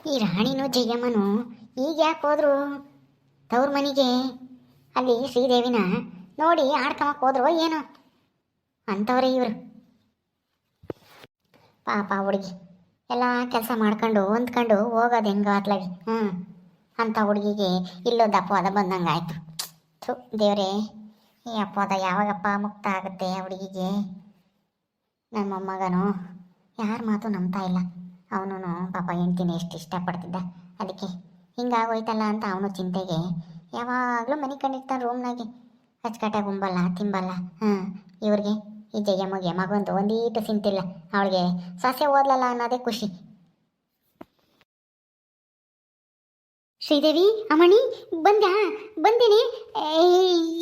ಈ ರಾಣಿನೂ ಜಯಮ್ಮನು ಈಗ ಯಾಕೆ ಹೋದ್ರು ತವ್ರ ಮನೆಗೆ? ಅಲ್ಲಿ ಶ್ರೀದೇವಿನ ನೋಡಿ ಆಡ್ಕೊಂಬಕ್ಕೆ ಹೋದ್ರು ಏನೋ ಅಂಥವ್ರೆ ಇವರು. ಪಾಪ ಹುಡುಗಿ ಎಲ್ಲ ಕೆಲಸ ಮಾಡ್ಕೊಂಡು ಹೊಂದ್ಕೊಂಡು ಹೋಗೋದು ಹೆಂಗೋ ಅತ್ಲಾಗಿ. ಅಂಥ ಹುಡುಗಿಗೆ ಇಲ್ಲೊಂದು ಅಪವಾದ ಬಂದಂಗಾಯ್ತು. ಥು ದೇವ್ರೇ, ಈ ಅಪವಾದ ಯಾವಾಗಪ್ಪ ಮುಕ್ತ ಆಗುತ್ತೆ ಆ ಹುಡುಗಿಗೆ? ನನ್ನ ಮೊಮ್ಮಗನು ಯಾರ ಮಾತು ನಂಬ್ತಾ ಇಲ್ಲ. ಅವನು ಪಾಪ ಹೆಂಡ್ತಿನ ಎಷ್ಟು ಇಷ್ಟಪಡ್ತಿದ್ದ, ಅದಕ್ಕೆ ಹಿಂಗಾಗೋಯ್ತಲ್ಲ ಅಂತ ಅವನು ಚಿಂತೆಗೆ ಯಾವಾಗಲೂ ಮನೆ ಕಂಡಿರ್ತಾನೆ ರೂಮ್ನಾಗೆ. ಅಚ್ಚುಕಟ್ಟಾಗಿ ಉಂಬಲ್ಲ ತಿಂಬಲ್ಲ. ಇವ್ರಿಗೆ ಈ ಜಯಮ್ಮಗೆ ಮಗಂದು ಒಂದೀಟು ಸಿಂತಿಲ್ಲ. ಅವಳಿಗೆ ಸೊಸೆ ಓದ್ಲಲ್ಲ ಅನ್ನೋದೇ ಖುಷಿ. ಶ್ರೀದೇವಿ ಅಮ್ಮಣಿ ಬಂದೇನೆ.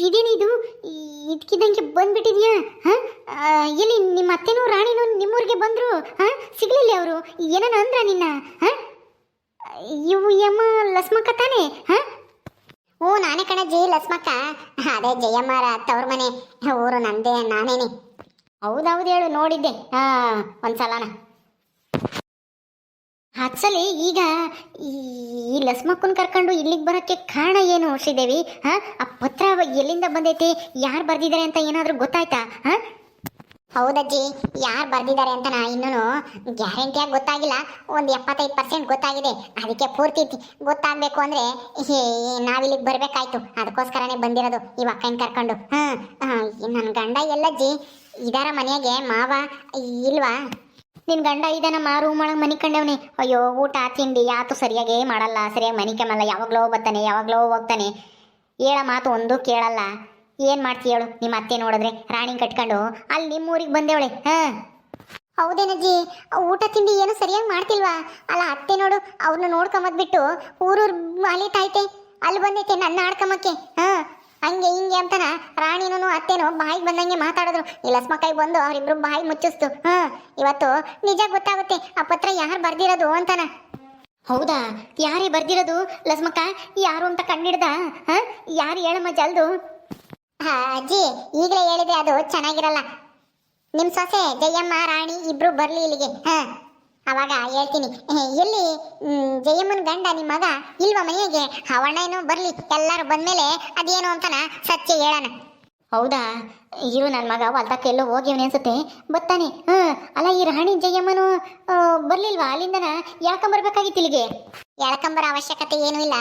ಇದೇನಿದು ಇದಕ್ಕಿದ್ದಂಗೆ ಬಂದ್ಬಿಟ್ಟಿದ್ಯಾ? ಎಲ್ಲಿ ನಿಮ್ಮ ಅತ್ತೆನೂ ರಾಣಿನೂ ನಿಮ್ಮೂರಿಗೆ ಬಂದರು? ಸಿಗ್ಲಿಲ್ಲ ಅವರು? ಏನನ ಅಂದ್ರ ನಿನ್ನ? ಇವು ಯಮ್ಮ ಲಸ್ಮಕ್ಕ ತಾನೇ? ಹ್ಞೂ ನಾನೇ ಕಣಜ್ಜಿ ಲಸ್ಮಕ್ಕ. ಅದೇ ಜಯಮ್ಮರ ತವ್ರ ಮನೆ ಊರು ನಂದೇ, ನಾನೇನೆ. ಹೌದೌದು ಹೇಳು, ನೋಡಿದ್ದೆ ಒಂದ್ಸಲನ. ಅಸಲಿ ಈಗ ಈ ಲಸ್ಮಕ್ಕನ್ ಕರ್ಕೊಂಡು ಇಲ್ಲಿಗೆ ಬರೋಕ್ಕೆ ಕಾರಣ ಏನು ಶ್ರೀದೇವಿ? ಆ ಪತ್ರ ಎಲ್ಲಿಂದ ಬಂದೈತಿ, ಯಾರು ಬರ್ದಿದ್ದಾರೆ ಅಂತ ಏನಾದರೂ ಗೊತ್ತಾಯ್ತಾ? ಹೌದಜ್ಜಿ, ಯಾರು ಬರ್ದಿದ್ದಾರೆ ಅಂತ ಇನ್ನೂ ಗ್ಯಾರಂಟಿಯಾಗಿ ಗೊತ್ತಾಗಿಲ್ಲ. ಒಂದು 75% ಗೊತ್ತಾಗಿದೆ. ಅದಕ್ಕೆ ಪೂರ್ತಿ ಗೊತ್ತಾಗಬೇಕು ಅಂದರೆ ನಾವಿಲ್ಲಿಗೆ ಬರಬೇಕಾಯ್ತು. ಅದಕ್ಕೋಸ್ಕರನೇ ಬಂದಿರೋದು ಈ ಅಕ್ಕನ ಕರ್ಕೊಂಡು. ನನ್ನ ಗಂಡ ಎಲ್ಲಜ್ಜಿ ಇದಾರ ಮನೆಯಾಗೆ? ಮಾವ ಇಲ್ವಾ? ನಿನ್ನ ಗಂಡ ಇದನಮ್ಮ ರೂಮ್ ಒಳಗೆ ಮನೆ ಕಂಡವನಿ. ಅಯ್ಯೋ ಊಟ ತಿಂಡಿ ಯಾತು ಸರಿಯಾಗೇ ಮಾಡಲ್ಲ, ಸರಿಯಾಗಿ ಮನೆ ಕೆಮ್ಮಲ್ಲ. ಯಾವಾಗಲೋ ಬರ್ತಾನೆ, ಯಾವಾಗಲೋ ಹೋಗ್ತಾನೆ. ಹೇಳ ಮಾತು ಒಂದು ಕೇಳಲ್ಲ. ಏನು ಮಾಡ್ತೀಯ ಹೇಳು? ನಿಮ್ಮ ಅತ್ತೆ ನೋಡಿದ್ರೆ ರಾಣಿ ಕಟ್ಕೊಂಡು ಅಲ್ಲಿ ನಿಮ್ಮೂರಿಗೆ ಬಂದೇವಳೆ. ಹೌದೇನಜ್ಜಿ, ಊಟ ತಿಂಡಿ ಏನು ಸರಿಯಾಗಿ ಮಾಡ್ತಿಲ್ವಾ? ಅಲ್ಲ ಅತ್ತೆ ನೋಡು, ಅವ್ರನ್ನ ನೋಡ್ಕೊಂಬದ್ಬಿಟ್ಟು ಊರೂರು ಅಲಿತಾಯ್ತೆ, ಅಲ್ಲಿ ಬಂದೈತೆ ನನ್ನ ಆಡ್ಕೊಂಬಕ್ಕೆ. ಹಂಗೆ ಹಿಂಗೆ ಅಂತಾನ ರಾಣಿನೂ ಅತ್ತೇನೋ ಬಾಯಿಗೆ ಬಂದಂಗೆ ಮಾತಾಡಿದ್ರು. ಈ ಲಸ್ಮಕ್ಕಾಯಿ ಬಂದು ಅವರಿಬ್ರು ಬಾಯಿ ಮುಚ್ಚಿಸ್ತು. ಇವತ್ತು ನಿಜ ಗೊತ್ತಾಗುತ್ತೆ ಆ ಪತ್ರ ಯಾರು ಬರ್ದಿರೋದು ಅಂತಾನ. ಹೌದಾ? ಯಾರೇ ಬರ್ದಿರೋದು ಲಸ್ಮಕ್ಕ? ಯಾರು ಅಂತ ಕಂಡಿಡ್ದ? ಯಾರು ಹೇಳಮ್ಮ ಜಲ್ದು? ಅಜ್ಜಿ ಈಗಲೇ ಹೇಳಿದೆ, ಅದು ಚೆನ್ನಾಗಿರಲ್ಲ. ನಿಮ್ಮ ಸೊಸೆ ಜಯಮ್ಮ ರಾಣಿ ಇಬ್ರು ಬರ್ಲಿ ಇಲ್ಲಿಗೆ, ಅವಾಗ ಹೇಳ್ತೀನಿ. ಎಲ್ಲಿ ಜಯಮ್ಮನ ಗಂಡ ನಿಮ್ಮ ಮಗ ಇಲ್ವಾ ಮನೆಗೆ? ಅವಣ್ಣ ಏನೋ ಬರ್ಲಿ, ಎಲ್ಲರೂ ಬಂದ್ಮೇಲೆ ಅದೇನು ಅಂತಾನ ಸತ್ಯ ಹೇಳೋಣ. ಹೌದಾ? ಇರು, ನನ್ನ ಮಗ ಹೊಲ್ತಕ್ಕೆ ಎಲ್ಲೋ ಹೋಗಿವನೇ ಅನ್ಸುತ್ತೆ, ಬರ್ತಾನೆ. ಅಲ್ಲ ಈ ರಾಣಿ ಜಯಮ್ಮನು ಬರ್ಲಿಲ್ವಾ? ಅಲ್ಲಿಂದನ ಎಳ್ಕೊಂಬರ್ಬೇಕಾಗಿತ್ತು ಇಲ್ಲಿಗೆ. ಎಳ್ಕೊಂಬರ ಅವಶ್ಯಕತೆ ಏನೂ ಇಲ್ಲ.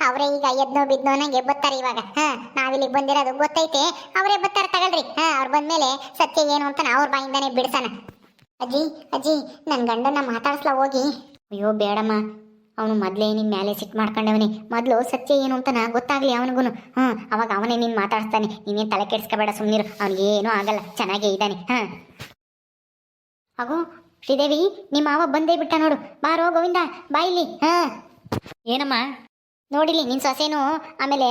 ಅವರೇ ಈಗ ಎದ್ನೋ ಬಿದ್ನೋ ನಂಗೆ ಬರ್ತಾರೆ ಇವಾಗ. ನಾವಿಲ್ಲಿಗೆ ಬಂದಿರೋದು ಗೊತ್ತೈತೆ, ಅವರೇ ಬರ್ತಾರೆ ತಗೊಳ್ರಿ. ಅವ್ರು ಬಂದ್ಮೇಲೆ ಸತ್ಯ ಏನು ಅಂತ ಅವ್ರ ಬಾಯಿಂದಾನೆ ಬಿಡ್ಸೋಣ. ಅಜ್ಜಿ ಅಜ್ಜಿ, ನನ್ನ ಗಂಡನ ಮಾತಾಡ್ಸ್ಲಾ ಹೋಗಿ? ಅಯ್ಯೋ ಬೇಡಮ್ಮ, ಅವನು ಮೊದಲೇ ನಿನ್ನ ಮೇಲೆ ಸಿಟ್ಟು ಮಾಡ್ಕೊಂಡವನೇ. ಮೊದಲು ಸತ್ಯ ಏನು ಅಂತ ಗೊತ್ತಾಗಲಿ ಅವನಿಗೂ. ಅವಾಗ ಅವನೇ ನೀನು ಮಾತಾಡ್ತಾನೆ. ನೀನೇನು ತಲೆ ಕೆಡಿಸ್ಕೋಬೇಡ, ಸುಮ್ಮನಿರು. ಅವನಿಗೇನೂ ಆಗಲ್ಲ, ಚೆನ್ನಾಗೇ ಇದ್ದಾನೆ. ಹಾಗೂ ಶ್ರೀದೇವಿ, ನಿಮ್ಮ ಮಾವ ಬಂದೇ ಬಿಟ್ಟ ನೋಡು. ಬಾರೋ ಗೋವಿಂದ, ಬಾಯಿಲಿ. ಏನಮ್ಮ? ನೋಡಿಲಿ ನಿನ್ನ ಸೊಸೆನೂ ಆಮೇಲೆ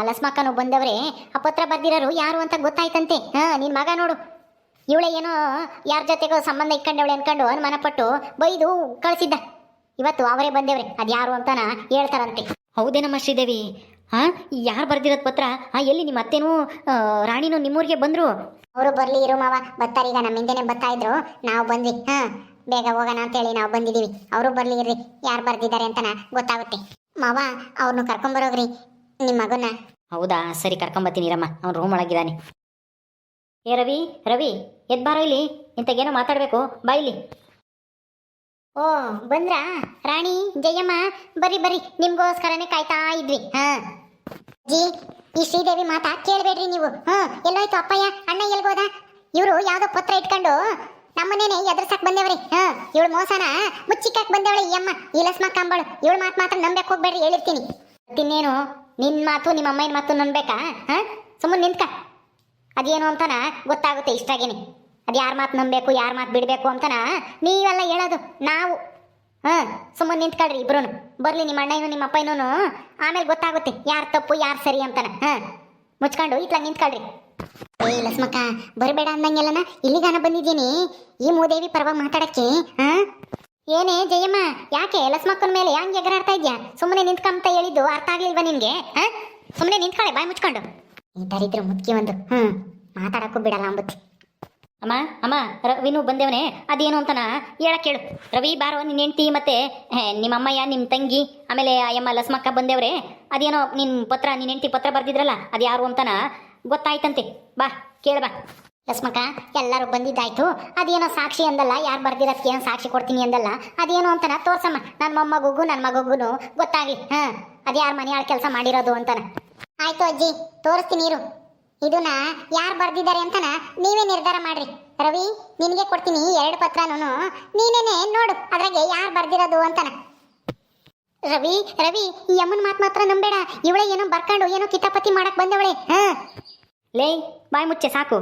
ಲಸ್ಮಕ್ಕನು ಬಂದವ್ರೆ. ಆ ಪತ್ರ ಬರ್ದಿರೋರು ಯಾರು ಅಂತ ಗೊತ್ತಾಯ್ತಂತೆ. ನಿನ್ನ ಮಗ ನೋಡು, ಇವಳೆ ಏನೋ ಯಾರ ಜೊತೆಗೋ ಸಂಬಂಧ ಇಟ್ಕೊಂಡವಳೆ ಅನ್ಕೊಂಡು ಅನುಮಾನಪಟ್ಟು ಬೈದು ಕಳಿಸಿದ್ದ. ಇವತ್ತು ಅವರೇ ಬಂದೇವ್ರೆ, ಅದು ಯಾರು ಅಂತಾನ ಹೇಳ್ತಾರಂತೆ. ಹೌದೇನಮ್ಮ ಶ್ರೀದೇವಿ? ಯಾರು ಬರ್ದಿರೋದು ಪತ್ರ? ಎಲ್ಲಿ ನಿಮ್ಮ ಅತ್ತೆನೂ ರಾಣಿನೂ ನಿಮ್ಮೂರಿಗೆ ಬಂದರು? ಅವರು ಬರಲಿ ಇರು ಮಾವ, ಬರ್ತಾರೀಗ. ನಮ್ಮ ಹಿಂದೆನೇ ಬರ್ತಾ ಇದ್ರು, ನಾವು ಬಂದ್ವಿ. ಬೇಗ ಹೋಗೋಣ ಅಂತೇಳಿ ನಾವು ಬಂದಿದ್ದೀವಿ. ಅವರು ಬರಲಿ ಇರ್ರಿ, ಯಾರು ಬರ್ದಿದ್ದಾರೆ ಅಂತನ ಗೊತ್ತಾಗುತ್ತೆ. ಮಾವ ಅವ್ರನ್ನ ಕರ್ಕೊಂಬರೋಗ್ರಿ ನಿಮ್ಮ ಮಗನ. ಹೌದಾ? ಸರಿ, ಕರ್ಕೊಂಬತ್ತೀನಿ ಇರಮ್ಮ, ಅವ್ನು ರೂಮ್ ಒಳಗಿದ್ದಾನೆ. ಏ ರವಿ, ರವಿ ಎದ್ ಬಾರೋ ಇಲ್ಲಿ, ಇಂಥಗೇನೋ ಮಾತಾಡಬೇಕು, ಬಾ ಇಲ್ಲಿ. ಓ ಬಂದ್ರಾ ರಾಣಿ ಜಯಮ್ಮ? ಬರ್ರಿ ಬರ್ರಿ, ನಿಮ್ಗೋಸ್ಕರನೇ ಕಾಯ್ತಾ ಇದ್ವಿ. ಜಿ, ಈ ಶ್ರೀದೇವಿ ಮಾತಾ ಕೇಳಬೇಡ್ರಿ ನೀವು. ಎಲ್ಲೋಯ್ತು ಅಪ್ಪಯ್ಯ, ಅಣ್ಣ ಎಲ್ಗೋದ? ಇವರು ಯಾವ್ದೋ ಪತ್ರ ಇಟ್ಕೊಂಡು ನಮ್ಮನೇನೆ ಎದುರ್ಸಕ್ ಬಂದೇವ್ರಿ. ಇವಳು ಮೋಸನ ಮುಚ್ಚಿಕ್ಕಾಕ್ ಬಂದೇವಳೆ ಈ ಅಮ್ಮ, ಈ ಲಸ್ಮಕ್ಕ ಅಂಬಳು. ಇವಳು ಮಾತ್ರ ನಂಬಕ್ ಹೋಗ್ಬೇಡ್ರಿ, ಹೇಳಿರ್ತೀನಿ. ತಿನ್ನೇನು ನಿನ್ನ ಮಾತು ನಿಮ್ಮ ಅಮ್ಮನ ಮಾತು ನಂಬೇಕಾ? ಸುಮ್ಮನೆ ನಿಂತ್ಕ, ಅದೇನು ಅಂತಾನ ಗೊತ್ತಾಗುತ್ತೆ ಇಷ್ಟಾಗೇನೆ. ಅದು ಯಾರ ಮಾತು ನಂಬಬೇಕು, ಯಾರ ಮಾತು ಬಿಡಬೇಕು ಅಂತಾನ ನೀವೆಲ್ಲ ಹೇಳೋದು. ನಾವು ಸುಮ್ಮನೆ ನಿಂತ್ಕೊಳ್ರಿ ಇಬ್ರು. ಬರಲಿ ನಿಮ್ಮ ಅಣ್ಣನೂ ನಿಮ್ಮ ಅಪ್ಪನೂ, ಆಮೇಲೆ ಗೊತ್ತಾಗುತ್ತೆ ಯಾರು ತಪ್ಪು ಯಾರು ಸರಿ ಅಂತಾನ. ಮುಚ್ಕೊಂಡು ಇತ್ಲಾಗ ನಿಂತ್ಕೊಳ್ರಿ. ಏ ಲಸ್ಮಕ್ಕ, ಬರಬೇಡ ಅಂದಂಗೆಲ್ಲನ ಇಲ್ಲಿಗಾನ ಬಂದಿದ್ದೀನಿ ಈ ಮೂದೇವಿ ಪರವಾಗಿ ಮಾತಾಡಕ್ಕೆ. ಏನೇ ಜಯಮ್ಮ, ಯಾಕೆ ಲಸ್ಮಕ್ಕನ ಮೇಲೆ ಹಂಗೆ ಎಗರಾಡ್ತಾ ಇದ್ಯಾ? ಸುಮ್ಮನೆ ನಿಂತ್ಕೊಂತ ಹೇಳಿದ್ದು ಅರ್ಥ ಆಗ್ಲಿಲ್ವಾ ನಿನ್ಗೆ? ಸುಮ್ಮನೆ ನಿಂತ್ಕೊಳ್ಳೆ ಬಾಯಿ ಮುಚ್ಕೊಂಡು. ಈ ದರಿದ್ರ ಮುದ್ಕಿ ಒಂದು ಮಾತಾಡಕ್ಕೂ ಬಿಡಲ್ಲ ಅಂಬುತ್ತಿ. ಅಮ್ಮ ಅಮ್ಮ ರವಿನೂ ಬಂದೇವನೇ ಅದೇನು ಅಂತನ ಹೇಳಕ್ ಕೇಳು. ರವಿ ಬಾರೋ ನಿನ್ನ ಹೆಂಡ್ತಿ ಮತ್ತೆ ನಿಮ್ಮ ಅಮ್ಮಯ್ಯ ನಿಮ್ಮ ತಂಗಿ ಆಮೇಲೆ ಅಯ್ಯಮ್ಮ ಲಸ್ಮಕ್ಕ ಬಂದೇವ್ರೆ. ಅದೇನೋ ನಿನ್ನ ಪತ್ರ ನಿನ್ನ ಹೆಂಡ್ತಿ ಪತ್ರ ಬರ್ದಿದ್ರಲ್ಲ ಅದು ಯಾರು ಅಂತನ ಗೊತ್ತಾಯ್ತಂತೆ. ಬಾ ಕೇಳ ಬಾ. ಲಸ್ಮಕ್ಕ ಎಲ್ಲರೂ ಬಂದಿದ್ದಾಯ್ತು. ಅದೇನೋ ಸಾಕ್ಷಿ ಅಂದಲ್ಲ, ಯಾರು ಬರ್ದಿರೋದಕ್ಕೆ ಏನೋ ಸಾಕ್ಷಿ ಕೊಡ್ತೀನಿ ಅಂದಲ್ಲ, ಅದೇನು ಅಂತನ ತೋರ್ಸಮ್ಮ. ನನ್ನ ಮೊಮ್ಮಗುಗೂ ನನ್ನ ಮಗುಗೂ ಗೊತ್ತಾಗ್ಲಿ. ಅದು ಯಾರು ಮನೆ ಕೆಲಸ ಮಾಡಿರೋದು ಅಂತನ. ಆಯ್ತು ಅಜ್ಜಿ, ತೋರಿಸ್ತೀನಿ ಇರು. ಇದನ್ನ ಯಾರು ಬರ್ದಿದ್ದಾರೆ ಅಂತನ ನೀವೇ ನಿರ್ಧಾರ ಮಾಡ್ರಿ. ರವಿ ನಿನಗೆ ಕೊಡ್ತೀನಿ 2 ಪತ್ರನೂ, ನೀನೇನೆ ನೋಡು ಅದ್ರಾಗೆ ಯಾರು ಬರ್ದಿರೋದು ಅಂತನ. ರವಿ ರವಿ ಈ ಅಮ್ಮನ ಮಾತ್ರ ನಂಬೇಡ. ಇವಳೆ ಏನೋ ಬರ್ಕೊಂಡು ಏನೋ ಕಿತಾಪತಿ ಮಾಡಕ್ ಬಂದವಳೆ. ಲೇ ಬಾಯಿ ಮುಚ್ಚೆ ಸಾಕು.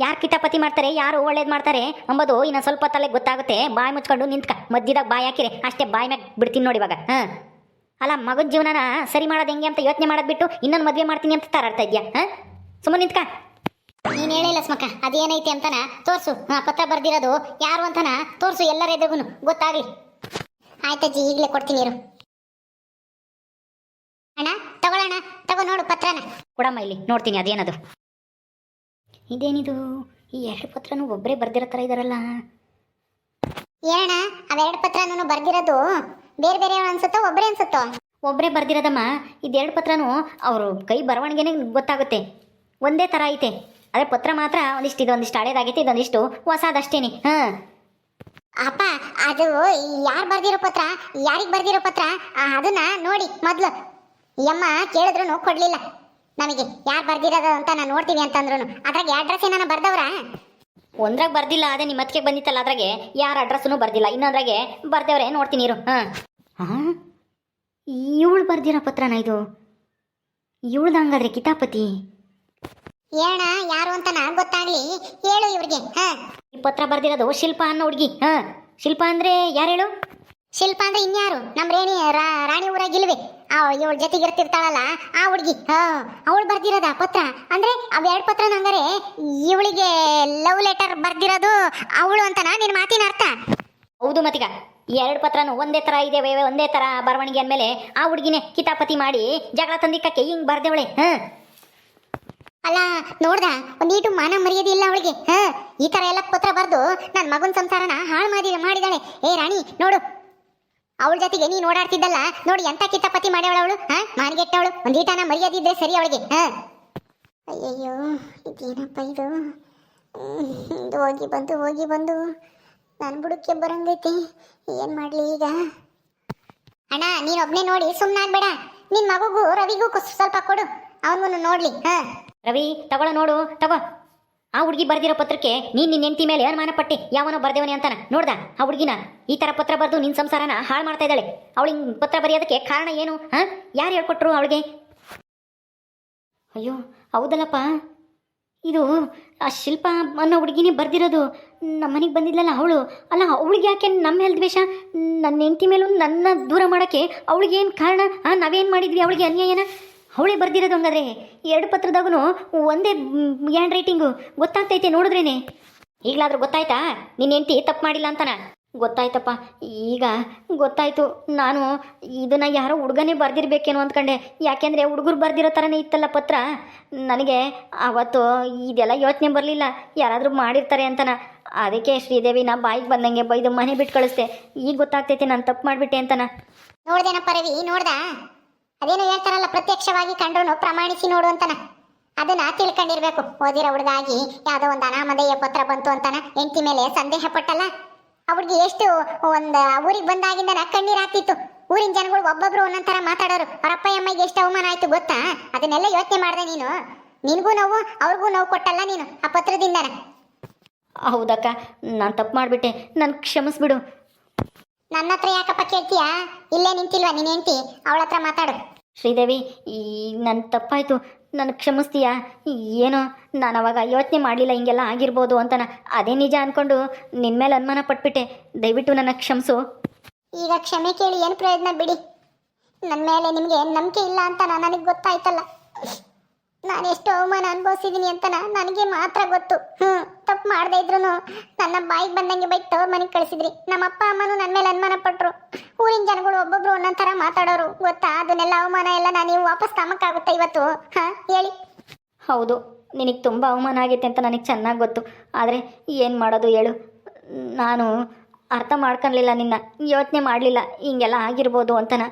ಯಾರು ಕಿತಾಪತಿ ಮಾಡ್ತಾರೆ ಯಾರು ಒಳ್ಳೇದು ಮಾಡ್ತಾರೆ ಅಂಬೋದು ಇನ್ನು ಸ್ವಲ್ಪ ತಲೆ ಗೊತ್ತಾಗುತ್ತೆ. ಬಾಯಿ ಮುಚ್ಕೊಂಡು ನಿಂತ್ಕ, ಮಧ್ಯದಾಗ ಬಾಯಿ ಹಾಕಿರೆ ಅಷ್ಟೇ ಬಾಯಿ ಮ್ಯಾಗ ಬಿಡ್ತೀನಿ ನೋಡಿ ಇವಾಗ. ಅಲ್ಲ ಮಗನ ಜೀವನನ ಸರಿ ಮಾಡೋದು ಹೆಂಗೆ ಅಂತ ಯೋಚನೆ ಮಾಡೋದು ಬಿಟ್ಟು ಇನ್ನೊಂದು ಮದುವೆ ಮಾಡ್ತೀನಿ ಅಂತ ತರಾಡ್ತಾ ಇದೆಯಾ? ಸುಮ್ಮನೆ ನಿಂತ್ಕ. ನೀನು ಹೇಳಿ ಲಸ್ಮಕ್ಕ ಅದೇನೈತೆ ಅಂತನ ತೋರ್ಸು. ಪತ್ರ ಬರ್ದಿರೋದು ಯಾರು ಅಂತನ ತೋರ್ಸು, ಎಲ್ಲರ ಎದುರುಗೂ ಗೊತ್ತಾಗ್ಲಿ. ಆಯ್ತಜ್ಜಿ, ಈಗಲೇ ಕೊಡ್ತೀನಿ ಇರು. ಅಣ್ಣ ತಗೊಳ್ಳೋಣ, ತಗೋ ನೋಡು ಪತ್ರನ. ಕೊಡಮ್ಮ ಇಲ್ಲಿ ನೋಡ್ತೀನಿ ಅದೇನದು. ಇದೇನಿದು ಈ 2 ಪತ್ರನೂ ಒಬ್ಬರೇ ಬರ್ದಿರೋ ಥರ ಇದಾರಲ್ಲ. ಏನಣ್ಣ ಅವೆರಡು ಪತ್ರನೂ ಬರ್ದಿರೋದು ಬೇರೆ ಬೇರೆ ಅನ್ಸುತ್ತೋ ಒಬ್ಬರೇ ಅನ್ಸುತ್ತೋ? ಒಬ್ಬರೇ ಬರ್ದಿರೋದಮ್ಮ. ಇದು 2 ಪತ್ರನೂ ಅವರು ಕೈ ಬರವಣಿಗೆನೇ ಗೊತ್ತಾಗುತ್ತೆ, ಒಂದೇ ಥರ ಐತೆ. ಅದೇ ಪತ್ರ ಮಾತ್ರ ಒಂದಿಷ್ಟು ಇದು ಒಂದಿಷ್ಟು ಹಳೇದಾಗೈತೆ, ಇದೊಂದಿಷ್ಟು ಹೊಸದಷ್ಟೇನೆ. ಅಪ್ಪ ಅದು ಯಾರು ಬರ್ದಿರೋ ಪತ್ರ, ಯಾರಿಗೆ ಬರ್ದಿರೋ ಪತ್ರ ಅದನ್ನ ನೋಡಿ ಮೊದಲು. ಈ ಅಮ್ಮ ಕೇಳಿದ್ರು ಕೊಡ್ಲಿಲ್ಲ ನಮಗೆ ಯಾರು ಬರ್ದಿರೋದು ಅಂತ ನಾನು ನೋಡ್ತೀನಿ ಅಂತಂದ್ರು. ಅದ್ರಾಗ ಅಡ್ರೆಸ್ ಏನಾನ ಬರ್ದವ್ರ? ಒಂದ್ರಾಗ ಬರ್ದಿಲ್ಲ, ಅದೇ ನಿಮ್ಮ ಮತ್ತಿಗೆ ಬಂದಿತ್ತಲ್ಲ ಅದ್ರಾಗೆ ಯಾರ ಅಡ್ರೆಸ್ಸೂ ಬರ್ದಿಲ್ಲ. ಇನ್ನೊಂದ್ರಾಗೆ ಬರ್ದೇವ್ರೆ, ನೋಡ್ತೀನಿ ಇರು. ಇವಳು ಬರ್ದಿರೋ ಪತ್ರನ ಇದು? ಇವಳ್ದಂಗಾದ್ರೆ ಕಿತಾಪತಿ. ಏಣ ಯಾರು ಅಂತ ಗೊತ್ತಾಗ್ಲಿ ಹೇಳು ಇವ್ರಿಗೆ. ಈ ಪತ್ರ ಬರ್ದಿರೋದು ಶಿಲ್ಪ ಅನ್ನೋ ಹುಡುಗಿ. ಶಿಲ್ಪ ಅಂದ್ರೆ ಯಾರು ಹೇಳು? ಶಿಲ್ಪ ಅಂದ್ರೆ ಇನ್ಯಾರು, ನಮ್ಮ ರಾಣಿ ಊರಾಗಿಲ್ವಿ ಇವಳ ಜೊತೆಗೆ ಇರ್ತಿರ್ತಾಳಲ್ಲ ಆ ಹುಡುಗಿ. ಅವಳು ಬರ್ದಿರೋದ ಪತ್ರ ಅಂದ್ರೆ ಅವೆರಡು ಪತ್ರ ನಂಗಾರೆ ಇವಳಿಗೆ ಲವ್ ಲೆಟರ್ ಬರ್ದಿರೋದು ಅವಳು ಅಂತನಾ ನಿನ್ನ ಮಾತಿನ ಅರ್ಥ? ಹೌದು ಮತ್ತೀಗ 2 ಪತ್ರನೂ ಒಂದೇ ತರ ಇದೆ, ಒಂದೇ ತರ ಬರವಣಿಗೆ ಅಂದಮೇಲೆ ಆ ಹುಡುಗಿನೇ ಕಿತಾಪತಿ ಮಾಡಿ ಜಗಳ ತಂದಿಕ್ಕಕ್ಕೆ ಹಿಂಗ್ ಬರ್ದೇವಳೆ. ಅಲ್ಲ ನೋಡ್ದ, ಒಂದೀಟು ಮಾನ ಮರ್ಯಾದೆ ಇಲ್ಲ ಅವಳಿಗೆ. ಈ ತರ ಎಲ್ಲ ಪತ್ರ ಬರ್ದು ನನ್ನ ಮಗನ ಸಂಸಾರನ ಹಾಳು ಮಾಡಿದಾಳೆ. ಏ ರಾಣಿ ನೋಡು, ಅವಳ ಜೊತೆಗೆ ನೀನು ಓಡಾಡ್ತಿದ್ದಲ್ಲ ನೋಡಿ ಎಂತ ಕಿತಾಪತಿ ಮಾಡ್ಯವಳು ಅವಳು. ಮಾನ್ಗೆಟ್ಟವಳು, ಒಂದೀಟನ ಮರ್ಯಾದೆ ಇದ್ರೆ ಸರಿ ಅವಳಿಗೆ. ಅಯ್ಯಯ್ಯೋ ಇದೇನಪ್ಪ ಇದು, ಹೋಗಿ ಬಂದು ನಾನು ಬುಡಕ್ಕೆ ಬರಂಗೈತಿ. ಏನ್ ಮಾಡ್ಲಿ ಈಗ? ಅಣ್ಣ ನೀನೊಬ್ನೇ ನೋಡಿ ಸುಮ್ಮನಾಗ್ಬೇಡ, ನಿನ್ ಮಗುಗೂ ರವಿಗೂ ಸ್ವಲ್ಪ ಕೊಡು, ಅವನಿಗೂ ನೋಡ್ಲಿ. ರವಿ ತಗೊಳ್ಳೋ ನೋಡು, ತಗೋ. ಆ ಹುಡುಗಿ ಬರ್ದಿರೋ ಪತ್ರಕ್ಕೆ ನಿನ್ನ ಹೆಂಡತಿ ಮೇಲೆ ಅನುಮಾನ ಪಟ್ಟೆ ಯಾವನೋ ಬರ್ದೇವನಿ ಅಂತಾನ. ನೋಡ್ದ ಆ ಹುಡುಗಿನ ಈ ತರ ಪತ್ರ ಬರೆದು ನಿನ್ನ ಸಂಸಾರನ ಹಾಳು ಮಾಡ್ತಾ ಇದ್ದಾಳೆ. ಅವಳು ಪತ್ರ ಬರೆಯೋದಕ್ಕೆ ಕಾರಣ ಏನು? ಯಾರು ಹೇಳ್ಕೊಟ್ರು ಅವಳಿಗೆ? ಅಯ್ಯೋ ಹೌದಲ್ಲಪ್ಪ, ಇದು ಆ ಶಿಲ್ಪ ಅನ್ನೋ ಹುಡುಗಿನೇ ಬರ್ದಿರೋದು. ನಮ್ಮ ಮನೆಗೆ ಬಂದಿದ್ಲಲ್ಲ ಅವಳು. ಅಲ್ಲ ಅವಳಿಗೆ ಯಾಕೆ ನಮ್ಮ ಮೇಲೆ ದ್ವೇಷ? ನನ್ನ ಹೆಂಡತಿ ಮೇಲೂ ನನ್ನ ದೂರ ಮಾಡೋಕ್ಕೆ ಅವಳಿಗೇನು ಕಾರಣ? ನಾವೇನು ಮಾಡಿದ್ವಿ ಅವಳಿಗೆ ಅನ್ಯಾಯನ? ಅವಳೇ ಬರ್ದಿರೋದು. ಹಂಗಾದ್ರೆ 2 ಪತ್ರದಾಗೂ ಒಂದೇ ಹ್ಯಾಂಡ್ ರೈಟಿಂಗು ಗೊತ್ತಾಗ್ತೈತೆ ನೋಡಿದ್ರೇನೆ. ಈಗಲಾದ್ರೂ ಗೊತ್ತಾಯ್ತಾ ನಿನ್ನ ಹೆಂಡತಿ ತಪ್ಪು ಮಾಡಿಲ್ಲ ಅಂತಾನ? ಗೊತ್ತಾಯ್ತಪ್ಪ, ಈಗ ಗೊತ್ತಾಯ್ತು. ನಾನು ಇದನ್ನು ಯಾರೋ ಹುಡುಗನೇ ಬರ್ದಿರ್ಬೇಕೇನೋ ಅಂದ್ಕೊಂಡೆ. ಯಾಕೆಂದರೆ ಹುಡುಗರು ಬರ್ದಿರೋ ಥರನೇ ಇತ್ತಲ್ಲ ಪತ್ರ. ನನಗೆ ಅವತ್ತು ಇದೆಲ್ಲ ಯೋಚನೆ ಬರಲಿಲ್ಲ, ಯಾರಾದರೂ ಮಾಡಿರ್ತಾರೆ ಅಂತನ. ಅದಕ್ಕೆ ಶ್ರೀದೇವಿ ನಾ ಬಾಯಿಗೆ ಬಂದಂಗೆ ಬೈದು ಮನೆ ಬಿಟ್ಟು ಕಳಿಸ್ದೆ. ಈಗ ಗೊತ್ತಾಗ್ತೈತೆ ನಾನು ತಪ್ಪು ಮಾಡಿಬಿಟ್ಟೆ ಅಂತನ. ನೋಡ್ದೇನಪ್ಪ ರವಿ, ನೋಡ್ದ? ಅದೇನು ಹೇಳ್ತಾರಲ್ಲ, ಪ್ರತ್ಯಕ್ಷವಾಗಿ ಕಂಡ್ರು ಪ್ರಮಾಣಿಸಿ ನೋಡು ಅಂತನ. ಅದನ್ನ ತಿಳ್ಕೊಂಡಿರ್ಬೇಕು. ಓದಿರೋ ಹುಡುಗಾಗಿ ಯಾವುದೋ ಒಂದು ಅನಾಮಧೇಯ ಪತ್ರ ಬಂತು ಅಂತಾನ ಹೆಂಡತಿ ಮೇಲೆ ಸಂದೇಹ ಪಟ್ಟಲ್ಲ. ಅವ್ರಿಗೆ ಎಷ್ಟು ಒಂದು ಊರಿಗೆ ಬಂದಾಗಿಂದ ಕಣ್ಣೀರು ಆಗ್ತಿತ್ತು. ಊರಿನ ಜನಗಳು ಒಬ್ಬೊಬ್ರು ಒಂದೊಂಥರ ಮಾತಾಡೋರು. ಅವರಪ್ಪ ಅಮ್ಮಗೆ ಎಷ್ಟು ಅವಮಾನ ಆಯ್ತು ಗೊತ್ತಾ? ಅದನ್ನೆಲ್ಲ ಯೋಚನೆ ಮಾಡಿದೆ ನೀನು. ನಿನಗೂ ನೋವು ಅವ್ರಿಗೂ ನೋವು ಕೊಟ್ಟಲ್ಲ ನೀನು ಆ ಪತ್ರದಿಂದನ. ಹೌದಕ್ಕ, ನಾನು ತಪ್ಪು ಮಾಡಿಬಿಟ್ಟೆ, ನಾನು ಕ್ಷಮಿಸ್ಬಿಡು. ನನ್ನ ಹತ್ರ ಯಾಕಪ್ಪ ಕೇಳ್ತೀಯಾ? ಇಲ್ಲೇ ನಿಂತಿಲ್ವಾ ನೀನು ಹೆಂಡತಿ? ಅವಳ ಹತ್ರ ಮಾತಾಡು. ಶ್ರೀದೇವಿ, ನನ್ನ ತಪ್ಪಾಯಿತು, ನನಗೆ ಕ್ಷಮಿಸ್ತೀಯಾ? ಏನೋ ನಾನು ಅವಾಗ ಯೋಚನೆ ಮಾಡಲಿಲ್ಲ ಹಿಂಗೆಲ್ಲ ಆಗಿರ್ಬೋದು ಅಂತನ. ಅದೇ ನಿಜ ಅಂದ್ಕೊಂಡು ನಿನ್ನ ಮೇಲೆ ಅನುಮಾನ ಪಟ್ಬಿಟ್ಟೆ. ದಯವಿಟ್ಟು ನನ್ನ ಕ್ಷಮಿಸು. ಈಗ ಕ್ಷಮೆ ಕೇಳಿ ಏನು ಪ್ರಯೋಜನ ಬಿಡಿ. ನನ್ನ ಮೇಲೆ ನಿಮಗೆ ನಂಬಿಕೆ ಇಲ್ಲ ಅಂತ ನನಗೆ ಗೊತ್ತಾಯ್ತಲ್ಲ. ನಾನು ಎಷ್ಟು ಅವಮಾನ ಅನುಭವಿಸಿದ್ದೀನಿ ಅಂತ ನನಗೆ ಮಾತ್ರ ಗೊತ್ತು. ತಪ್ಪು ಮಾಡದೇ ಇದ್ರು ನನ್ನ ಬಾಯಿಗೆ ಬಂದಂಗೆ ಬೈಕ್ ತವ್ರ ಮನೆಗೆ ಕಳಿಸಿದ್ರಿ. ನಮ್ಮ ಅಪ್ಪ ಅಮ್ಮನೂ ನನ್ನ ಮೇಲೆ ಅನುಮಾನ ಪಟ್ಟರು. ಊರಿನ ಜನಗಳು ಒಬ್ಬೊಬ್ರು ಒಂದೊಂಥರ ಮಾತಾಡೋರು ಗೊತ್ತಾ? ಅದನ್ನೆಲ್ಲ ಅವಮಾನ ಎಲ್ಲ ನಾನು ನೀವು ವಾಪಸ್ ತಮಕ್ಕಾಗುತ್ತಾ ಇವತ್ತು? ಹೇಳಿ. ಹೌದು, ನಿನಗೆ ತುಂಬ ಅವಮಾನ ಆಗೈತೆ ಅಂತ ನನಗೆ ಚೆನ್ನಾಗಿ ಗೊತ್ತು. ಆದರೆ ಏನು ಮಾಡೋದು ಹೇಳು, ನಾನು ಅರ್ಥ ಮಾಡ್ಕೊಳ್ಲಿಲ್ಲ, ನಿನ್ನ ಯೋಚನೆ ಮಾಡಲಿಲ್ಲ ಹಿಂಗೆಲ್ಲ ಆಗಿರ್ಬೋದು ಅಂತನ.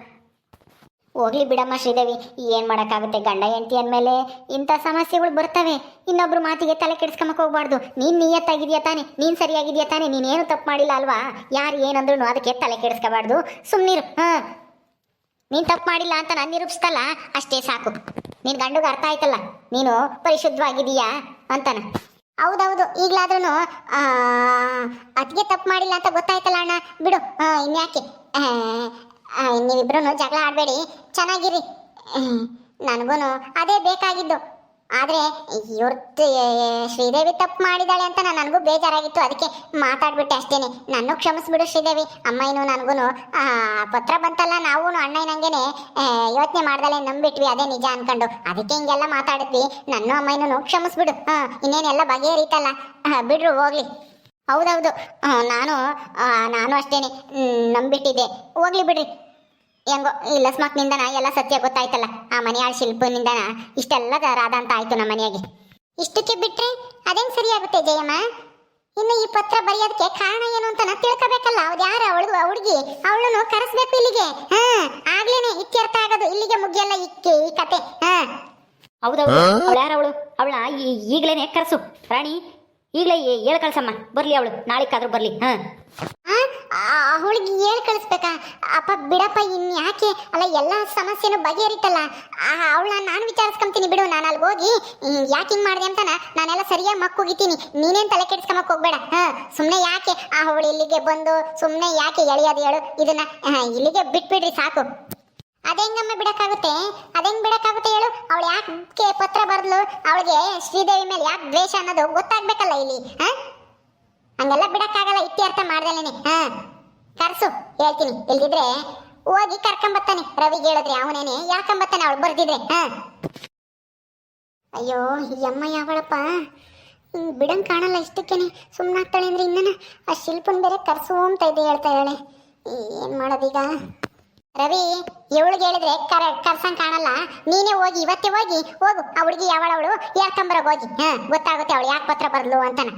ಹೋಗ್ಲಿ ಬಿಡಮ್ಮ ಶ್ರೀದೇವಿ, ಏನು ಮಾಡೋಕ್ಕಾಗುತ್ತೆ, ಗಂಡ ಹೆಂಡತಿ ಅಂದಮೇಲೆ ಇಂಥ ಸಮಸ್ಯೆಗಳು ಬರ್ತವೆ. ಇನ್ನೊಬ್ರು ಮಾತಿಗೆ ತಲೆ ಕೆಡಿಸ್ಕೊಂಬಕ್ಕೆ ಹೋಗ್ಬಾರ್ದು. ನೀನು ನಿಯತ್ತಾಗಿದೆಯಾ ತಾನೆ, ನೀನು ಸರಿಯಾಗಿದೆಯಾ ತಾನೆ, ನೀನೇನು ತಪ್ಪು ಮಾಡಿಲ್ಲ ಅಲ್ವಾ? ಯಾರು ಏನಂದ್ರೂ ಅದಕ್ಕೆ ತಲೆ ಕೆಡಿಸ್ಕೋಬಾರ್ದು, ಸುಮ್ಮನಿರು. ಹಾಂ, ನೀನು ತಪ್ಪು ಮಾಡಿಲ್ಲ ಅಂತ ನಾನು ನಿರೂಪಿಸ್ತಲ್ಲ, ಅಷ್ಟೇ ಸಾಕು. ನಿನ್ನ ಗಂಡುಗೆ ಅರ್ಥ ಆಯ್ತಲ್ಲ ನೀನು ಪರಿಶುದ್ಧವಾಗಿದೀಯಾ ಅಂತನ. ಹೌದೌದು, ಈಗಲಾದ್ರೂ ಅದಕ್ಕೆ ತಪ್ಪು ಮಾಡಿಲ್ಲ ಅಂತ ಗೊತ್ತಾಯ್ತಲ್ಲ ಅಣ್ಣ, ಬಿಡು. ಇನ್ಯಾಕೆ ನೀವಿಬ್ರು ಜಗಳ ಆಡಬೇಡಿ, ಚೆನ್ನಾಗಿರಿ. ನನಗೂ ಅದೇ ಬೇಕಾಗಿದ್ದು. ಆದರೆ ಇವ್ರದ್ದು ಶ್ರೀದೇವಿ ತಪ್ಪು ಮಾಡಿದಾಳೆ ಅಂತ ನನಗೂ ಬೇಜಾರಾಗಿತ್ತು, ಅದಕ್ಕೆ ಮಾತಾಡ್ಬಿಟ್ಟೆ ಅಷ್ಟೇನೆ. ನನ್ನ ಕ್ಷಮಿಸ್ಬಿಡು ಶ್ರೀದೇವಿ. ಅಮ್ಮಯ್ಯನು ನನಗೂ ಪತ್ರ ಬಂತಲ್ಲ, ನಾವು ಅಣ್ಣಯ್ಯನಂಗೆ ಯೋಚನೆ ಮಾಡ್ದಲೆ ನಂಬಿಟ್ವಿ, ಅದೇ ನಿಜ ಅನ್ಕೊಂಡು ಅದಕ್ಕೆ ಹಿಂಗೆಲ್ಲ ಮಾತಾಡಿದ್ವಿ. ನನ್ನ ಅಮ್ಮಯ್ಯನೂ ಕ್ಷಮಿಸ್ಬಿಡು. ಇನ್ನೇನೆಲ್ಲ ಬಗೆಹರಿತಲ್ಲ, ಬಿಡ್ರು ಹೋಗ್ಲಿ. ಹೌದೌದು, ನಾನು ಅಷ್ಟೇನೆ ನಂಬಿಟ್ಟಿದ್ದೆ. ಹೋಗ್ಲಿ ಬಿಡ್ರಿ. ಹೆಂಗೋ ಈ ಲಸ್ಮಕ್ನಿಂದನ ಎಲ್ಲ ಸತ್ಯ ಗೊತ್ತಾಯ್ತಲ್ಲ, ಆ ಮನೆಯಾಳ ಶಿಲ್ಪನಿಂದನ ಇಷ್ಟೆಲ್ಲ ರಾಧ ಅಂತ ಆಯ್ತು ನಮ್ಮ ಮನೆಯಾಗೆ. ಇಷ್ಟಕ್ಕೆ ಬಿಟ್ರೆ ಅದೇನು ಸರಿಯಾಗುತ್ತೆ ಜಯಮ್ಮ? ಇನ್ನು ಈ ಪತ್ರ ಬರೆಯೋದಕ್ಕೆ ಕಾರಣ ಏನು ಅಂತ ತಿಳ್ಕೋಬೇಕಲ್ಲ. ಅವ್ದು ಯಾರು ಹುಡುಗಿ, ಅವಳನ್ನು ಕರೆಸ್ಬೇಕು ಇಲ್ಲಿಗೆ. ಆಗ್ಲೇನೆ ಇತ್ಯರ್ಥ ಆಗೋದು, ಇಲ್ಲಿಗೆ ಮುಗಿಯಲ್ಲ ಈ ಕತೆ. ಹೌದೌದು, ಅವಳು ಯಾರವಳು? ಅವಳ ಈಗಲೇ ಕರೆಸು ರಾಣಿ, ಈಗಲೇ ಹೇಳಿ ಕಳ್ಸಮ್ಮ, ಬರಲಿ ಅವಳು, ನಾಳಿಕಾದ್ರೂ ಬರಲಿ. ಅವಳಿಗೆ ಹೇಳಿ ಕಳಿಸ್ಬೇಕಾ? ಅಪ್ಪ ಬಿಡಪ್ಪ, ಇನ್ಯಾಕೆ? ಅಲ್ಲ, ಎಲ್ಲ ಸಮಸ್ಯೆನೂ ಬಗೆಹರಿತಲ್ಲ. ಅವಳನ್ನ ನಾನು ವಿಚಾರಿಸ್ಕೊಂತೀನಿ ಬಿಡು. ನಾನು ಅಲ್ಲಿ ಹೋಗಿ ಯಾಕೆ ಹಿಂಗೆ ಮಾಡಿದೆ ಅಂತ ನಾನೆಲ್ಲ ಸರಿಯಾಗಿ ಮಕ್ಕೋಗಿತೀನಿ. ನೀನೇನು ತಲೆ ಕೆಡಿಸ್ಕೊಂಬಕ್ಕೆ ಹೋಗ್ಬೇಡ. ಸುಮ್ಮನೆ ಯಾಕೆ ಅವಳು ಇಲ್ಲಿಗೆ ಬಂದು ಸುಮ್ಮನೆ ಯಾಕೆ ಎಳೆಯೋದು ಹೇಳು? ಇದನ್ನ ಇಲ್ಲಿಗೆ ಬಿಟ್ಬಿಡ್ರಿ ಸಾಕು. ಅದೆಂಗಮ್ಮ ಬಿಡಕ್ಕಾಗುತ್ತೆ? ಅದೆಂಗ್ ಬಿಡಕ್ಕಾಗುತ್ತೆ ಹೇಳು? ಅವಳು ಯಾಕೆ ಪತ್ರ ಬರೆದ್ಲು? ಅವಳಿಗೆ ಶ್ರೀದೇವಿ ಮೇಲೆ ಯಾಕೆ ದ್ವೇಷ ಅನ್ನೋದು ಗೊತ್ತಾಗ್ಬೇಕಲ್ಲ ಇಲ್ಲಿ. ಹಂಗೆಲ್ಲ ಬಿಡಕ್ಕಾಗಲ್ಲ, ಇತ್ಯರ್ಥ ಮಾಡ್ದಲೇನೆ. ಕರ್ಸು, ಹೇಳ್ತೀನಿ. ಇಲ್ದಿದ್ರೆ ಹೋಗಿ ಕರ್ಕೊಂಬತ್ತಾನೆ. ರವಿಗೆ ಹೇಳಿದ್ರೆ ಅವನೇನೆ ಯಾಕಂಬತ್ತಾನೆ ಅವಳು ಬರ್ದಿದ್ರೆ. ಅಯ್ಯೋ, ಈ ಅಮ್ಮ ಯಾವಳಪ್ಪ, ಬಿಡಂಗ್ ಕಾಣಲ್ಲ. ಇಷ್ಟಕ್ಕೇನೆ ಸುಮ್ಮನಾಗ್ತಾಳೆ ಅಂದ್ರೆ ಇನ್ನೇನ ಆ ಶಿಲ್ಪನ್ ಬೇರೆ ಕರ್ಸು ಅಂತ ಇದೆ ಹೇಳ್ತಾ ಹೇಳೆ. ಏನ್ ಮಾಡೋದೀಗ? ರವಿ ಇವಳಿಗೆ ಹೇಳಿದ್ರೆ ಕರ್ಸಂಗ್ ಕಾಣಲ್ಲ. ನೀನೇ ಹೋಗಿ, ಇವತ್ತೇ ಹೋಗಿ ಹೋಗು. ಆ ಹುಡುಗಿ ಯಾವಳವಳು ಹೇಳ್ಕೊಂಬರೋಗಿ ಹೋಗಿ. ಗೊತ್ತಾಗುತ್ತೆ ಅವಳು ಯಾಕೆ ಪತ್ರ ಬರ್ಲು ಅಂತಾನ.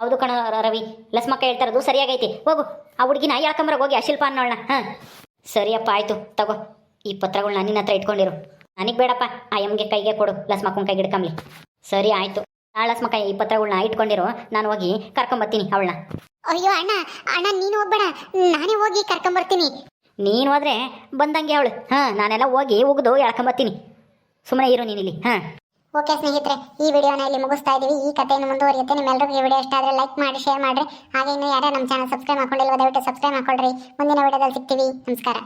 ಹೌದು ಕಣ ರವಿ, ಲಸ್ಮಕ್ಕ ಹೇಳ್ತಾ ಇರೋದು ಸರಿಯಾಗೈತಿ. ಹೋಗು, ಆ ಹುಡುಗಿನ ಹೇಳ್ಕೊಂಬರೋಗಿ ಹೋಗಿ, ಆ ಶಿಲ್ಪ ಅನ್ನೋಳನ್ನ. ಸರಿಯಪ್ಪ, ಆಯ್ತು ತಗೋ, ಈ ಪತ್ರಗಳನ್ನ ನಿನ್ನ ಹತ್ರ ಇಟ್ಕೊಂಡಿರು. ನನಗೆ ಬೇಡಪ್ಪ, ಆ ಎಮ್ಗೆ ಕೈಗೆ ಕೊಡು, ಲಸ್ಮಕ್ಕನ ಕೈಗೆ ಹಿಡ್ಕೊಂಬ್ಲಿ. ಸರಿ ಆಯ್ತು, ಲಸ್ಮಕ್ಕ ಈ ಪತ್ರಗಳನ್ನ ಇಟ್ಕೊಂಡಿರು, ನಾನು ಹೋಗಿ ಕರ್ಕೊಂಬರ್ತೀನಿ ಅವಳನ್ನ. ಅಯ್ಯೋ ಅಣ್ಣ ನೀನು ಹೋಗ್ಬೇಡ, ನಾನೇ ಹೋಗಿ ಕರ್ಕೊಂಬರ್ತೀನಿ. ನೀನು ಹೋದ್ರೆ ಬಂದಂಗೆ ಅವಳು. ನಾನೆಲ್ಲ ಹೋಗಿ ಉಗಿದು ಎಳ್ಕೊಂಬರ್ತೀನಿ. ಸುಮ್ಮನೆ ಇರು ನೀನಿಲ್ಲಿ. ಓಕೆ ಸ್ನೇಹಿತರೆ, ಈ ವಿಡಿಯೋನ ಇಲ್ಲಿ ಮುಗಿಸ್ತಾ ಇದೀವಿ. ಈ ಕಥೆಯನ್ನು ಮುಂದುವರಿಯುತ್ತೆ. ನಿಮ್ಮೆಲ್ಲರಿಗೂ ಈ ವಿಡಿಯೋ ಇಷ್ಟ ಆದರೆ ಲೈಕ್ ಮಾಡಿ, ಶೇರ್ ಮಾಡಿರಿ. ಹಾಗೆ ಇನ್ನೂ ಯಾರೇ ನಮ್ಮ ಚಾನಲ್ ಸಬ್ಸ್ಕ್ರೈಬ್ ಮಾಡ್ಕೊಂಡಿಲ್ವ ದಯವಿಟ್ಟು ಸಬ್ಸ್ಕ್ರೈಬ್ ಮಾಡ್ಕೊಳ್ರಿ. ಮುಂದಿನ ವಿಡಿಯೋದಲ್ಲಿ ಸಿಗ್ತೀವಿ. ನಮಸ್ಕಾರ.